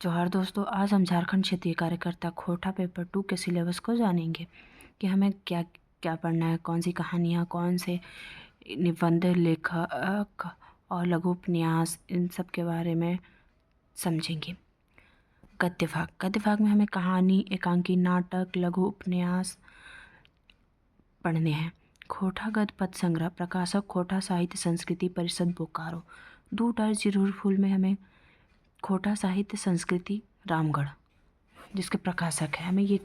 जोहार दोस्तों, आज हम झारखंड क्षेत्रीय कार्यकर्ता खोटा पेपर 2 के सिलेबस को जानेंगे कि हमें क्या क्या पढ़ना है, कौन सी कहानियाँ, कौन से निबंध, लेखक और लघु उपन्यास, इन सब के बारे में समझेंगे। गद्य भाग में हमें कहानी, एकांकी नाटक, लघु उपन्यास पढ़ने हैं। खोटा गद्य पद्य संग्रह, प्रकाशक खोटा साहित्य संस्कृति परिषद बोकारो। दूर जिरूर फूल में हमें खोटा साहित्य संस्कृति रामगढ़, जिसके प्रकाशक है। हमें ये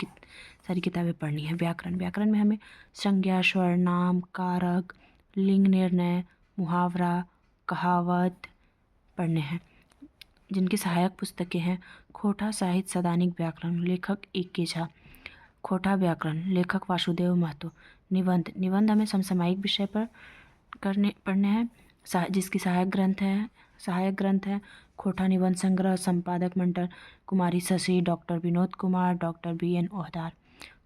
सारी किताबें पढ़नी है। व्याकरण में हमें संज्ञा, सर्वनाम, कारक, लिंग निर्णय, मुहावरा, कहावत पढ़ने हैं, जिनकी सहायक पुस्तकें हैं खोटा साहित्य सदानिक व्याकरण, लेखक ए.के. झा। खोटा व्याकरण, लेखक वासुदेव महतो। निबंध हमें समसामयिक विषय पर पढ़ने हैं, जिसकी सहायक ग्रंथ है खोटा निबंध संग्रह, संपादक मंडल Kumari Shashi, doctor Vinod Kumar, doctor B N. Ohdar.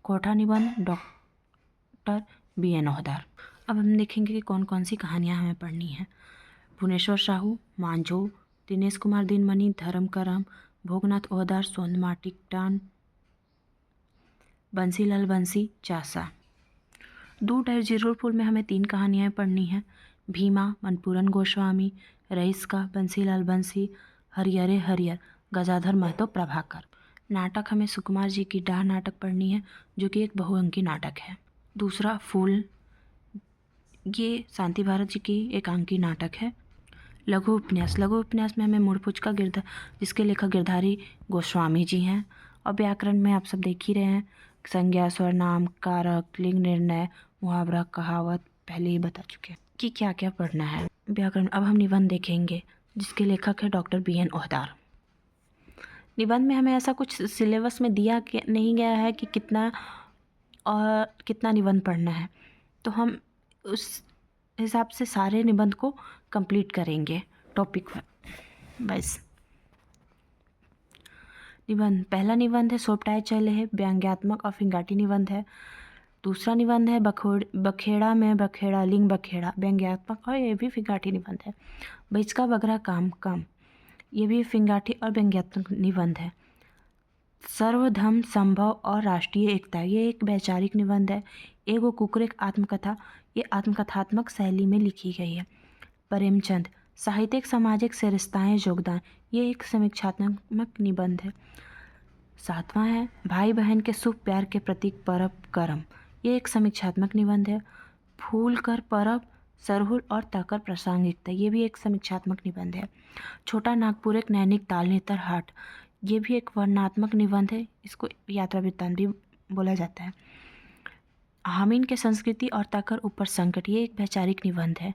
खोटा निबंध डॉक्टर बी.एन. ओहदार। अब हम देखेंगे कि कौन कौन सी कहानियाँ हमें पढ़नी है। भुवनेश्वर साहू, मांझो, दिनेश कुमार दिनमणि, धर्म करम, भोगनाथ ओहदार, सोंदमा टिकटान, बंसीलाल बंसी, चासा। दूर जिरूरपुर में हमें 3 कहानियाँ पढ़नी हैं। भीमा, मनपूरन गोस्वामी, रईस का, बंसीलाल बंसी, हरियरे हरियर, गजाधर महतो प्रभाकर। नाटक हमें सुकुमार जी की डाह नाटक पढ़नी है, जो कि एक बहुअंकी नाटक है। दूसरा फूल, ये शांति भारत जी की एकांकी नाटक है। लघु उपन्यास में हमें मुड़पुच का जिसके लेखक गिरधारी गोस्वामी जी हैं। और व्याकरण में आप सब देख ही रहे हैं, संज्ञा, सर्वनाम, कारक, लिंग निर्णय, मुहावरा, कहावत पहले ही बता चुके हैं कि क्या क्या पढ़ना है। व्याकरण, अब हम निबंध देखेंगे, जिसके लेखक है डॉक्टर बी.एन. ओहदार। निबंध में हमें ऐसा कुछ सिलेबस में दिया नहीं गया है कि कितना निबंध पढ़ना है, तो हम उस हिसाब से सारे निबंध को कंप्लीट करेंगे टॉपिक वाइज। निबंध, पहला निबंध है सोपटाए चले है, व्यंग्यात्मक और फिंगाटी निबंध है। दूसरा निबंध है बखेड़ा में बखेड़ा, लिंग बखेड़ा, व्यंग्यात्मक और ये भी फिंगाटी निबंध है। बैचका बगरा काम कम, ये भी फिंगाटी और व्यंग्यात्मक निबंध है। सर्वधर्म संभव और राष्ट्रीय एकता, ये एक वैचारिक निबंध है। एगो कुकरेक आत्मकथा, ये आत्मकथात्मक शैली में लिखी गई है। प्रेमचंद, साहित्यिक सामाजिक सरिस्ताएं योगदान, ये एक समीक्षात्मक निबंध है। 7वां है भाई बहन के सुख प्यार के प्रतीक परब करम, ये एक समीक्षात्मक निबंध है। फूल कर परब, सरहुल और तकर प्रासंगिकता, ये भी एक समीक्षात्मक निबंध है। छोटा नागपुर एक नैनिक ताल नेतर हाट, ये भी एक वर्णनात्मक निबंध है, इसको यात्रा वृत्तांत भी बोला जाता है। हामिन के संस्कृति और तकर ऊपर संकट, ये एक वैचारिक निबंध है।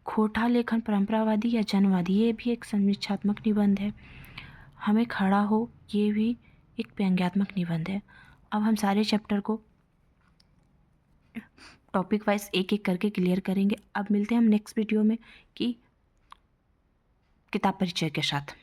खोटा लेखन परंपरावादी या जनवादी, ये भी एक समीक्षात्मक निबंध है। हमें खड़ा हो, ये भी एक व्यंग्यात्मक निबंध है। अब हम सारे चैप्टर को टॉपिक वाइज एक एक करके क्लियर करेंगे। अब मिलते हैं हम नेक्स्ट वीडियो में कि किताब परिचय के साथ।